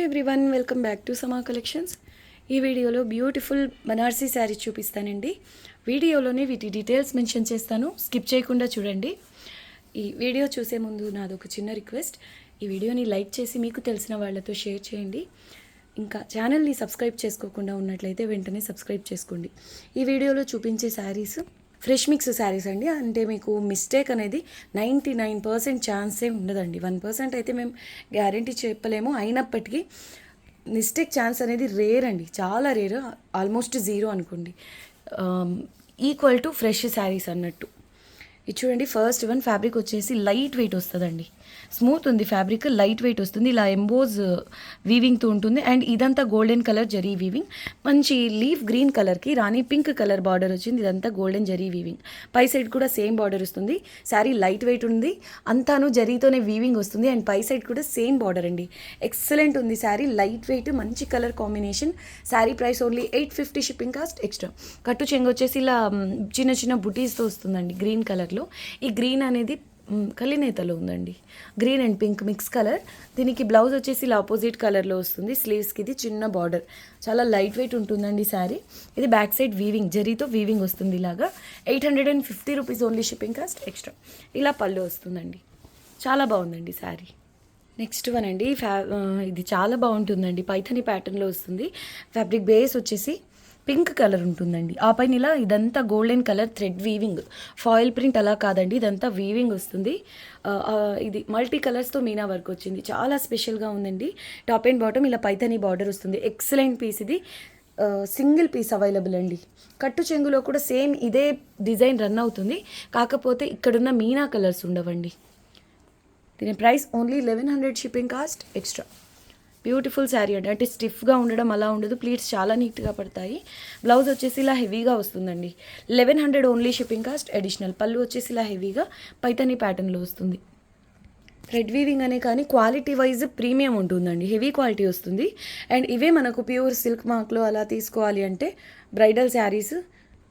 Everyone welcome back to సమా collections. ఈ వీడియోలో బ్యూటిఫుల్ బనారసీ శారీ చూపిస్తానండి. వీడియోలోనే వీటి డీటెయిల్స్ మెన్షన్ చేస్తాను, స్కిప్ చేయకుండా చూడండి. ఈ వీడియో చూసే ముందు నాదొక చిన్న రిక్వెస్ట్, ఈ వీడియోని లైక్ చేసి మీకు తెలిసిన వాళ్ళతో షేర్ చేయండి. ఇంకా ఛానల్ని సబ్స్క్రైబ్ చేసుకోకుండా ఉన్నట్లయితే వెంటనే సబ్స్క్రైబ్ చేసుకోండి. ఈ వీడియోలో చూపించే శారీస్ ఫ్రెష్ మిక్స్ శారీస్ అండి. అంటే మీకు మిస్టేక్ అనేది 99% ఛాన్సే ఉండదండి. 1% అయితే మేము గ్యారంటీ చెప్పలేము. అయినప్పటికీ మిస్టేక్ ఛాన్స్ అనేది రేర్ అండి, చాలా రేర్, ఆల్మోస్ట్ జీరో అనుకోండి. ఈక్వల్ టు ఫ్రెష్ శారీస్ అన్నట్టు. ఇది చూడండి, ఫస్ట్ వన్ ఫ్యాబ్రిక్ వచ్చేసి లైట్ వెయిట్ వస్తుందండి. స్మూత్ ఉంది ఫ్యాబ్రిక్, లైట్ వెయిట్ వస్తుంది. ఇలా ఎంబోజ్ వీవింగ్తో ఉంటుంది. అండ్ ఇదంతా గోల్డెన్ కలర్ జరీ వీవింగ్, మంచి లీఫ్ గ్రీన్ కలర్కి రాణి పింక్ కలర్ బార్డర్ వచ్చింది. ఇదంతా గోల్డెన్ జరీ వీవింగ్. పై సైడ్ కూడా సేమ్ బార్డర్ వస్తుంది. శారీ లైట్ వెయిట్ ఉంది, అంతాను జరీతోనే వీవింగ్ వస్తుంది. అండ్ పై సైడ్ కూడా సేమ్ బార్డర్ అండి. ఎక్సలెంట్ ఉంది శారీ, లైట్ వెయిట్, మంచి colour combination. Sari price only 850, shipping cost extra. కట్టు చెంగు వచ్చేసి ఇలా చిన్న చిన్న బుటీస్తో వస్తుందండి గ్రీన్ కలర్లో. ఈ గ్రీన్ అనేది కలినేతలో ఉందండి, green and pink mix colour. దీనికి బ్లౌజ్ వచ్చేసి ఇలా ఆపోజిట్ కలర్లో వస్తుంది. స్లీవ్స్కి ఇది చిన్న బార్డర్, చాలా లైట్ వెయిట్ ఉంటుందండి శారీ. ఇది బ్యాక్ సైడ్ వీవింగ్, జరీతో వీవింగ్ వస్తుంది. ఇలాగా 850 rupees only, shipping cost extra. ఇలా పళ్ళు వస్తుందండి, చాలా బాగుందండి శారీ. నెక్స్ట్ వన్ అండి, ఇది చాలా బాగుంటుందండి. పైథని ప్యాటర్న్లో వస్తుంది. ఫ్యాబ్రిక్ బేస్ వచ్చేసి పింక్ కలర్ ఉంటుందండి. ఆ పైన ఇలా ఇదంతా golden colour thread weaving, foil print అలా కాదండి, ఇదంతా వీవింగ్ వస్తుంది. ఇది మల్టీ కలర్స్తో మీనా వర్క్ వచ్చింది, చాలా స్పెషల్గా ఉందండి. టాప్ అండ్ బాటమ్ ఇలా పైథని బార్డర్ వస్తుంది. ఎక్సలెంట్ పీస్ ఇది, సింగిల్ పీస్ అవైలబుల్ అండి. కట్టు చెంగులో కూడా సేమ్ ఇదే డిజైన్ రన్ అవుతుంది, కాకపోతే ఇక్కడున్న మీనా కలర్స్ ఉండవండి. దీని price only 1100, shipping cost extra. Beautiful sari అండి. అంటే స్టిఫ్గా ఉండడం అలా ఉండదు, ప్లీట్స్ చాలా నీట్గా పడతాయి. బ్లౌజ్ వచ్చేసి ఇలా హెవీగా వస్తుందండి. 1100 ఓన్లీ, షిప్పింగ్ కాస్ట్ అడిషనల్. పళ్ళు వచ్చేసి ఇలా హెవీగా పైథని ప్యాటర్న్లో వస్తుంది. థ్రెడ్ వీవింగ్ అనే కానీ క్వాలిటీ వైజ్ ప్రీమియం ఉంటుందండి, హెవీ క్వాలిటీ వస్తుంది. అండ్ ఇవే మనకు ప్యూర్ సిల్క్ మార్క్లో అలా తీసుకోవాలి అంటే బ్రైడల్ శారీస్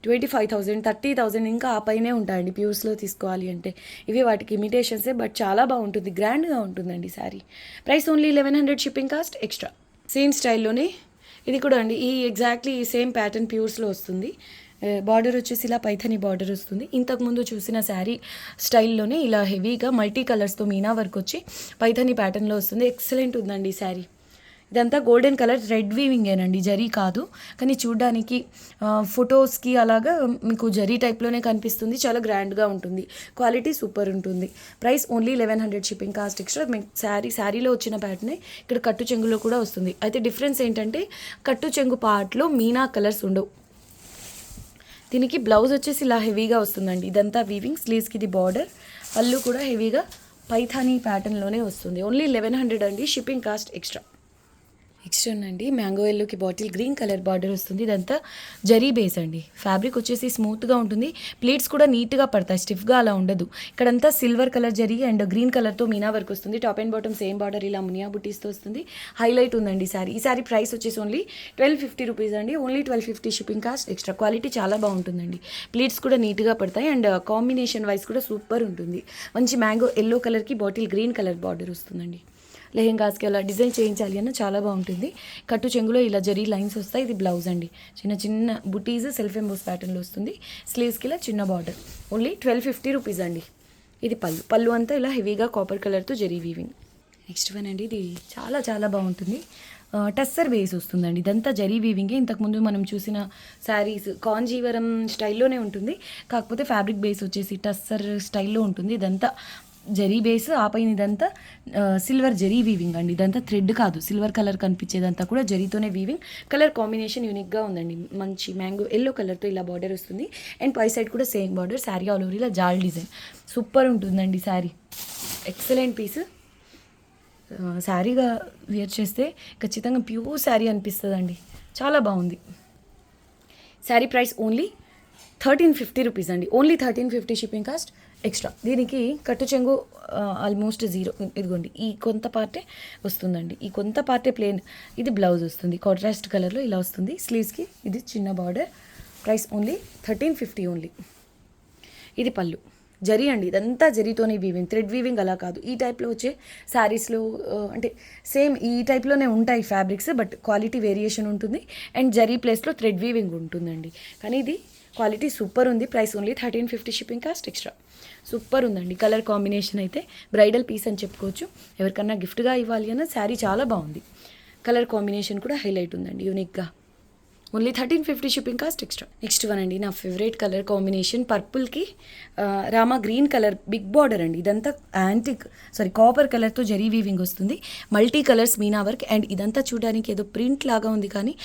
25,000, 30,000 ఇంకా ఆ పైనే ఉంటాయండి ప్యూర్స్లో తీసుకోవాలి అంటే. ఇవి వాటికి ఇమిటేషన్సే, బట్ చాలా బాగుంటుంది, గ్రాండ్గా ఉంటుందండి sari. Price only 1100, shipping cost extra. Same స్టైల్లోనే ఇది కూడా అండి, ఈ ఎగ్జాక్ట్లీ ఈ సేమ్ ప్యాటర్న్ ప్యూర్స్లో వస్తుంది. బార్డర్ వచ్చేసి ఇలా పైథని బార్డర్ వస్తుంది. ఇంతకుముందు చూసిన శారీ స్టైల్లోనే ఇలా హెవీగా మల్టీ కలర్స్తో మీనా వర్క్ వచ్చి పైథని ప్యాటర్న్లో వస్తుంది. ఎక్సలెంట్ ఉందండి ఈ శారీ. ఇదంతా గోల్డెన్ కలర్ రెడ్ వీవింగేనండి, జరీ కాదు. కానీ చూడడానికి ఫొటోస్కి అలాగా మీకు జరీ టైప్లోనే కనిపిస్తుంది, చాలా గ్రాండ్గా ఉంటుంది. క్వాలిటీ సూపర్ ఉంటుంది. Price only 1100, shipping cost extra. మీకు శారీలో వచ్చిన ప్యాటర్నే ఇక్కడ కట్టు చెంగులో కూడా వస్తుంది. అయితే డిఫరెన్స్ ఏంటంటే కట్టు చెంగు పార్ట్లో మీనా కలర్స్ ఉండవు. దీనికి బ్లౌజ్ వచ్చేసి ఇలా హెవీగా వస్తుందండి. ఇదంతా వీవింగ్, స్లీవ్స్కి ఇది బార్డర్, పళ్ళు కూడా హెవీగా పైథానీ ప్యాటర్న్లోనే వస్తుంది. ఓన్లీ 1100 అండి, షిప్పింగ్ కాస్ట్ ఎక్స్ట్రా. నెక్స్ట్ అండి, మ్యాంగో ఎల్లోకి బాటిల్ గ్రీన్ కలర్ బార్డర్ వస్తుంది. ఇదంతా జరీ బేస్ అండి. ఫ్యాబ్రిక్ వచ్చేసి స్మూత్గా ఉంటుంది, ప్లేట్స్ కూడా నీట్గా పడతాయి, స్టిఫ్గా అలా ఉండదు. ఇక్కడంతా silver colour zari and green కలర్తో మీనా వర్క్ వస్తుంది. Top and bottom same border ఇలా మునియా బుటీస్తో వస్తుంది. హైలైట్ ఉందండి శారీ. ఈ శారీ ప్రైస్ వచ్చేసి ఓన్లీ 1250 రూపీస్ అండి, only 1250, shipping cost extra. Quality చాలా బాగుంటుందండి, ప్లేట్స్ కూడా నీట్గా పడతాయి. అండ్ కాంబినేషన్ వైజ్ కూడా సూపర్ ఉంటుంది. మంచి మ్యాంగో ఎల్లో కలర్కి బాటిల్ గ్రీన్ కలర్ బార్డర్ వస్తుందండి. లెహెంగాస్కి అలా డిజైన్ చేయించాలి అన్న చాలా బాగుంటుంది. కట్టు చెంగులో ఇలా జరీ లైన్స్ వస్తాయి. ఇది బ్లౌజ్ అండి, చిన్న చిన్న బుటీస్ సెల్ఫ్ ఎంబోస్ ప్యాటర్న్లో వస్తుంది. స్లీవ్స్కి ఇలా చిన్న బార్డర్, ఓన్లీ 1250 రూపీస్ అండి. ఇది పళ్ళు అంతా ఇలా హెవీగా కాపర్ కలర్తో జరీ వీవింగ్. నెక్స్ట్ వన్ అండి, ఇది చాలా చాలా బాగుంటుంది. టస్సర్ బేస్ వస్తుందండి. ఇదంతా జరీ వీవింగే. ఇంతకుముందు మనం చూసిన శారీస్ కాంజీవరం స్టైల్లోనే ఉంటుంది, కాకపోతే ఫ్యాబ్రిక్ బేస్ వచ్చేసి టస్సర్ స్టైల్లో ఉంటుంది. ఇదంతా జరీ బేస్, ఆ పైన ఇదంతా సిల్వర్ జరీ వీవింగ్ అండి. ఇదంతా థ్రెడ్ కాదు, సిల్వర్ కలర్ కనిపించేదంతా కూడా జరీతోనే వీవింగ్. కలర్ కాంబినేషన్ యూనిక్గా ఉందండి. మంచి మ్యాంగో ఎల్లో కలర్తో ఇలా బార్డర్ వస్తుంది. అండ్ పై సైడ్ కూడా same border. Sari all over ఇలా జాల్ డిజైన్, సూపర్ ఉంటుందండి శారీ. Excellent piece. శారీగా వేర్ చేస్తే ఖచ్చితంగా ప్యూర్ శారీ అనిపిస్తుందండి, చాలా బాగుంది. శారీ ప్రైస్ ఓన్లీ 1350 రూపీస్ అండి, ఓన్లీ 1350, షిప్పింగ్ కాస్ట్ ఎక్స్ట్రా. దీనికి కట్టు చెంగు ఆల్మోస్ట్ జీరో. ఇదిగోండి, ఈ కొంత పార్టే వస్తుందండి, ఈ కొంత పార్టే ప్లేన్. ఇది బ్లౌజ్ వస్తుంది, కాంట్రాస్ట్ కలర్లో ఇలా వస్తుంది. స్లీవ్స్కి ఇది చిన్న బార్డర్. Price only 1350 only. ఇది పళ్ళు, జరీ అండి, ఇదంతా జరీతోనే వీవింగ్, థ్రెడ్ వీవింగ్ అలా కాదు. ఈ టైప్లో వచ్చే శారీస్లో అంటే సేమ్ ఈ టైప్లోనే ఉంటాయి ఫ్యాబ్రిక్స్, బట్ క్వాలిటీ వేరియేషన్ ఉంటుంది అండ్ జరీ ప్లేస్లో థ్రెడ్ వీవింగ్ ఉంటుందండి. కానీ ఇది క్వాలిటీ సూపర్ ఉంది. Price only 1350 shipping cost extra. Super ఉందండి. కలర్ కాంబినేషన్ అయితే బ్రైడల్ పీస్ అని చెప్పుకోవచ్చు. ఎవరికన్నా గిఫ్ట్గా ఇవ్వాలి అన్న శారీ చాలా బాగుంది. కలర్ కాంబినేషన్ కూడా హైలైట్ ఉందండి యూనిక్గా. Only 1350 shipping cost extra. Next one అండి, నా ఫేవరెట్ కలర్ కాంబినేషన్ పర్పుల్కి Rama green colour big border అండి. ఇదంతా కాపర్ కలర్తో జరీ వీవింగ్ వస్తుంది. Multi colours meena work and ఇదంతా చూడడానికి ఏదో ప్రింట్ లాగా ఉంది, కానీ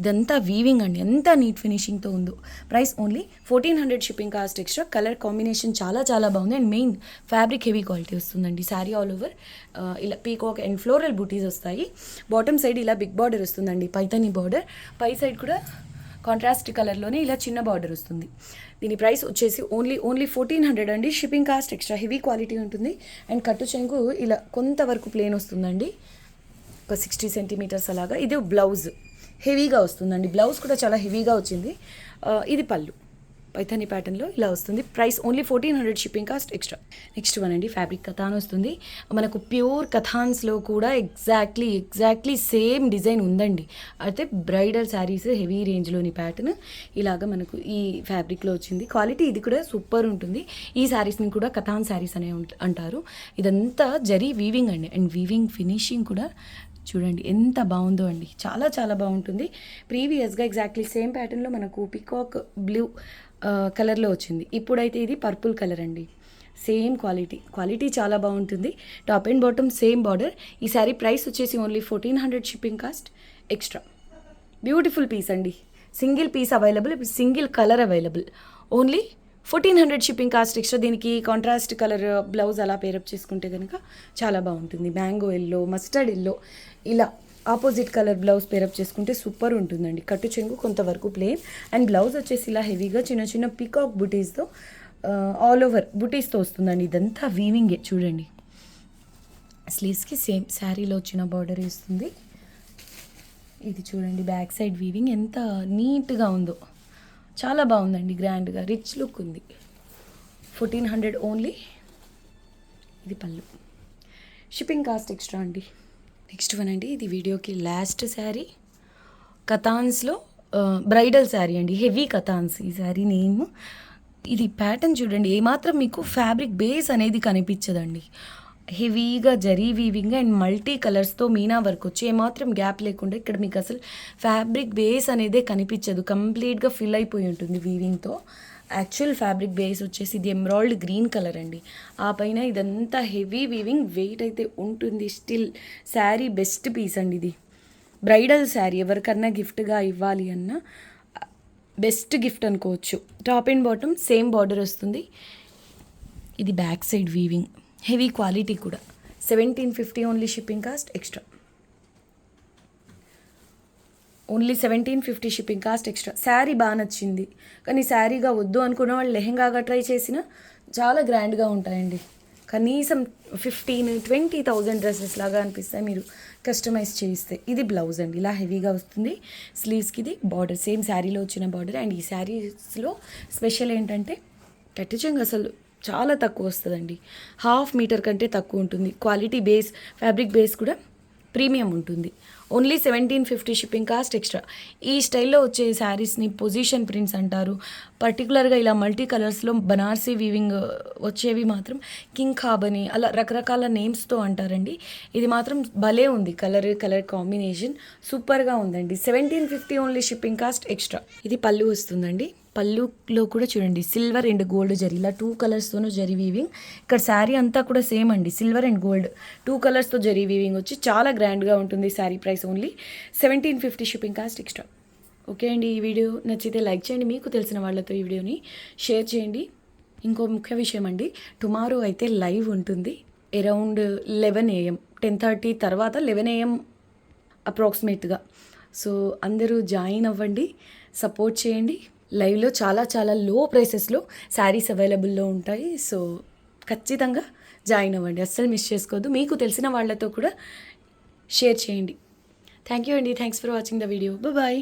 ఇదంతా వీవింగ్ అండి. ఎంత నీట్ ఫినిషింగ్తో ఉందో. Price only 1400 shipping cost extra. Colour combination చాలా చాలా బాగుంది and main fabric heavy quality వస్తుందండి. శారీ ఆల్ ఓవర్ ఇలా పీకాక్ అండ్ ఫ్లోరల్ బూటీస్ వస్తాయి. బాటమ్ సైడ్ ఇలా బిగ్ బార్డర్ వస్తుందండి, పైతని బార్డర్. పై సైడ్ కూడా కాంట్రాస్ట్ కలర్లోనే ఇలా చిన్న బార్డర్ వస్తుంది. దీని ప్రైస్ వచ్చేసి ఓన్లీ 1400 అండి. Shipping cost extra. Heavy quality ఉంటుంది అండ్ కట్టు చెంగు ఇలా కొంతవరకు ప్లేన్ వస్తుందండి, ఒక 60 సెంటీమీటర్స్ అలాగా. ఇది బ్లౌజ్ హెవీగా వస్తుందండి. బ్లౌజ్ కూడా చాలా హెవీగా వచ్చింది. ఇది పళ్ళు పైథానీ ప్యాటర్న్లో ఇలా వస్తుంది. Price only 1400 shipping cost extra. Next one అండి, ఫ్యాబ్రిక్ కథాన్ వస్తుంది. మనకు ప్యూర్ కథాన్స్లో కూడా ఎగ్జాక్ట్లీ సేమ్ డిజైన్ ఉందండి. అయితే బ్రైడల్ శారీస్ హెవీ రేంజ్లోని ప్యాటర్న్ ఇలాగ మనకు ఈ ఫ్యాబ్రిక్లో వచ్చింది. క్వాలిటీ ఇది కూడా సూపర్ ఉంటుంది. ఈ శారీస్ని కూడా కథాన్ శారీస్ అనే అంటారు. ఇదంతా జరీ వీవింగ్ అండి అండ్ వీవింగ్ ఫినిషింగ్ కూడా చూడండి ఎంత బాగుందో అండి. చాలా చాలా బాగుంటుంది. ప్రీవియస్గా ఎగ్జాక్ట్లీ సేమ్ ప్యాటర్న్లో మనకు పికాక్ బ్లూ కలర్లో వచ్చింది. ఇప్పుడైతే ఇది పర్పుల్ కలర్ అండి. సేమ్ క్వాలిటీ చాలా బాగుంటుంది. Top and bottom same border. ఈ శారీ ప్రైస్ వచ్చేసి only 1400 shipping cost extra. Beautiful piece అండి. Single piece available, single colour available. Only 1400 shipping cost extra. దీనికి కాంట్రాస్ట్ కలర్ బ్లౌజ్ అలా పేరప్ చేసుకుంటే కనుక చాలా బాగుంటుంది. మ్యాంగో ఎల్లో, మస్టర్డ్ ఎల్లో ఇలా ఆపోజిట్ కలర్ బ్లౌజ్ పేరప్ చేసుకుంటే సూపర్ ఉంటుందండి. కట్టు చెంగు కొంతవరకు ప్లేన్ అండ్ బ్లౌజ్ వచ్చేసి ఇలా హెవీగా చిన్న చిన్న పికాక్ బుటీస్తో ఆల్ ఓవర్ బుటీస్తో వస్తుందండి. ఇదంతా వీవింగే చూడండి. స్లీవ్స్కి సేమ్ శారీలో వచ్చిన బార్డర్ ఇస్తుంది. ఇది చూడండి బ్యాక్ సైడ్ వీవింగ్ ఎంత నీట్గా ఉందో. చాలా బాగుందండి, గ్రాండ్గా రిచ్ లుక్ ఉంది. 1400 ఓన్లీ. ఇది పళ్ళు. షిప్పింగ్ కాస్ట్ ఎక్స్ట్రా అండి. నెక్స్ట్ వన్ అండి, ఇది వీడియోకి లాస్ట్ శారీ. కథాన్స్లో బ్రైడల్ శారీ అండి, హెవీ కథాన్స్ ఈ శారీ నేమ్. ఇది ప్యాటర్న్ చూడండి, ఏమాత్రం మీకు ఫ్యాబ్రిక్ బేస్ అనేది కనిపించదండి. హెవీగా జరీ వీవింగ్ అండ్ మల్టీ కలర్స్తో మీనా వర్క్ వచ్చి ఏమాత్రం గ్యాప్ లేకుండా ఇక్కడ మీకు అసలు ఫ్యాబ్రిక్ బేస్ అనేదే కనిపించదు. కంప్లీట్గా ఫిల్ అయిపోయి ఉంటుంది వీవింగ్తో. యాక్చువల్ ఫ్యాబ్రిక్ బేస్ వచ్చేసి ఇది ఎమరాల్డ్ గ్రీన్ కలర్ అండి. ఆ పైన ఇదంతా హెవీ వీవింగ్, వెయిట్ అయితే ఉంటుంది. స్టిల్ శారీ బెస్ట్ పీస్ అండి. ఇది బ్రైడల్ శారీ ఎవరికన్నా గిఫ్ట్గా ఇవ్వాలి అన్న బెస్ట్ గిఫ్ట్ అనుకోవచ్చు. Top and bottom same border వస్తుంది. ఇది back side weaving, heavy quality కూడా. 1750 only. Shipping cost extra. Only 1750 shipping cost extra. Sari బాగా నచ్చింది, కానీ శారీగా వద్దు అనుకున్న వాళ్ళు లెహెంగాగా ట్రై చేసినా చాలా గ్రాండ్గా ఉంటాయండి. కనీసం 15,000-20,000 డ్రెస్సెస్ లాగా అనిపిస్తాయి మీరు కస్టమైజ్ చేయిస్తే. ఇది బ్లౌజ్ అండి, ఇలా హెవీగా వస్తుంది. స్లీవ్స్కి ఇది బార్డర్ సేమ్ శారీలో వచ్చిన బార్డర్. అండ్ ఈ శారీస్లో స్పెషల్ ఏంటంటే కట్టు చెంగు అసలు చాలా తక్కువ వస్తుందండి. 1/2 మీటర్ కంటే తక్కువ ఉంటుంది. క్వాలిటీ బేస్ ఫ్యాబ్రిక్ బేస్ కూడా ప్రీమియం ఉంటుంది. Only 1750 shipping cost extra. ఈ స్టైల్లో వచ్చే శారీస్ని పొజిషన్ ప్రింట్స్ అంటారు. పర్టికులర్గా ఇలా మల్టీ కలర్స్లో బనార్సీ వీవింగ్ వచ్చేవి మాత్రం కింగ్ ఖాబని అలా రకరకాల నేమ్స్తో అంటారండి. ఇది మాత్రం భలే ఉంది. కలర్ కాంబినేషన్ సూపర్గా ఉందండి. 1750 ఓన్లీ. Shipping cost extra. ఇది పళ్ళు వస్తుందండి. పళ్ళులో కూడా చూడండి సిల్వర్ అండ్ గోల్డ్ జరీ, ఇలా 2 కలర్స్తోనూ జరీ వీవింగ్. ఇక్కడ శారీ అంతా కూడా సేమ్ అండి, సిల్వర్ అండ్ గోల్డ్ 2 కలర్స్తో జరీ వీవింగ్ వచ్చి చాలా గ్రాండ్గా ఉంటుంది. Sari price only 1750 shipping cost extra. Okay అండి, ఈ వీడియో నచ్చితే లైక్ చేయండి. మీకు తెలిసిన వాళ్ళతో ఈ వీడియోని షేర్ చేయండి. ఇంకో ముఖ్య విషయం అండి, టుమారో అయితే లైవ్ ఉంటుంది అరౌండ్ 11 AM, 10:30 తర్వాత 11 AM అప్రాక్సిమేట్గా. సో అందరూ జాయిన్ అవ్వండి, సపోర్ట్ చేయండి. లైవ్లో చాలా చాలా లో ప్రైసెస్లో శారీస్ అవైలబుల్లో ఉంటాయి. సో ఖచ్చితంగా జాయిన్ అవ్వండి, అస్సలు మిస్ చేసుకోవద్దు. మీకు తెలిసిన వాళ్ళతో కూడా షేర్ చేయండి. థ్యాంక్ యూ అండి. Thanks for watching the video. Bye.